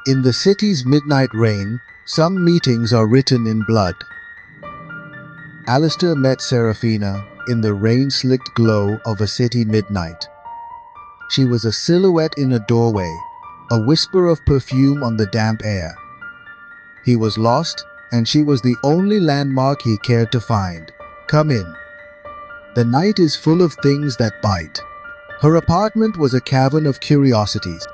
In the city's midnight rain, some meetings are written in blood. Alistair met Seraphina in the rain-slicked glow of a city midnight. She was a silhouette in a doorway, a whisper of perfume on the damp air. He was lost, and she was the only landmark he cared to find. Come in. The night is full of things that bite. Her apartment was a cavern of curiosities.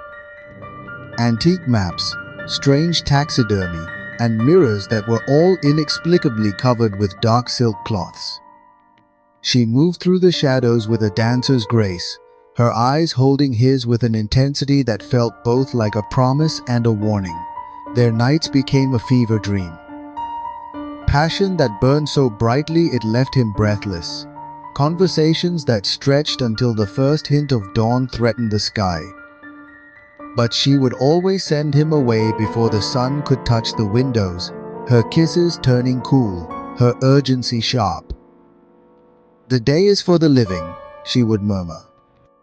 Antique maps, strange taxidermy, and mirrors that were all inexplicably covered with dark silk cloths. She moved through the shadows with a dancer's grace, her eyes holding his with an intensity that felt both like a promise and a warning. Their nights became a fever dream. Passion that burned so brightly it left him breathless. Conversations that stretched until the first hint of dawn threatened the sky. But she would always send him away before the sun could touch the windows, her kisses turning cool, her urgency sharp. "The day is for the living," she would murmur.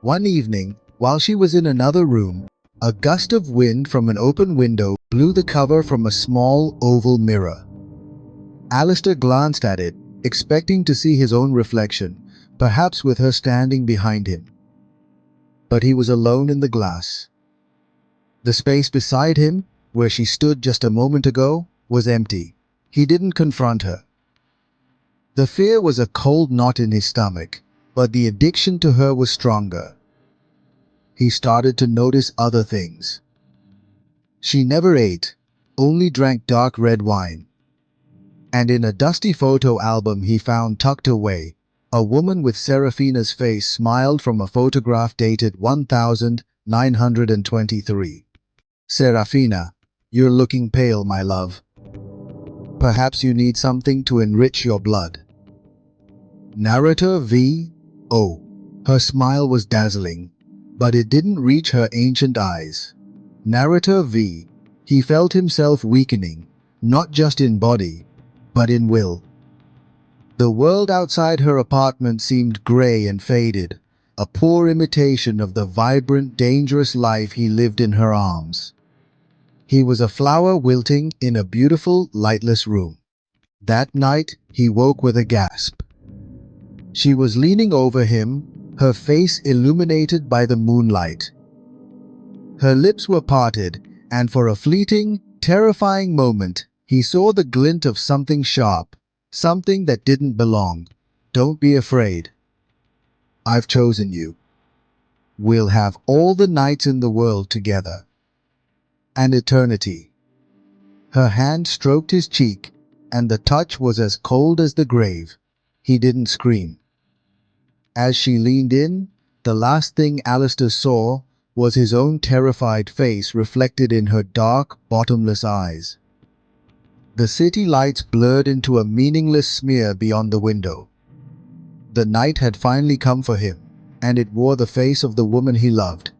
One evening, while she was in another room, a gust of wind from an open window blew the cover from a small oval mirror. Alistair glanced at it, expecting to see his own reflection, perhaps with her standing behind him. But he was alone in the glass. The space beside him, where she stood just a moment ago, was empty. He didn't confront her. The fear was a cold knot in his stomach, but the addiction to her was stronger. He started to notice other things. She never ate, only drank dark red wine. And in a dusty photo album he found tucked away, a woman with Seraphina's face smiled from a photograph dated 1923. "Seraphina, you're looking pale, my love. Perhaps you need something to enrich your blood." Narrator V. O. Her smile was dazzling, but it didn't reach her ancient eyes. Narrator V. He felt himself weakening, not just in body, but in will. The world outside her apartment seemed grey and faded, a poor imitation of the vibrant, dangerous life he lived in her arms. He was a flower wilting in a beautiful, lightless room. That night, he woke with a gasp. She was leaning over him, her face illuminated by the moonlight. Her lips were parted, and for a fleeting, terrifying moment, he saw the glint of something sharp, something that didn't belong. "Don't be afraid. I've chosen you. We'll have all the nights in the world together. An eternity." Her hand stroked his cheek, and the touch was as cold as the grave. He didn't scream. As she leaned in, the last thing Alistair saw was his own terrified face reflected in her dark, bottomless eyes. The city lights blurred into a meaningless smear beyond the window. The night had finally come for him, and it wore the face of the woman he loved.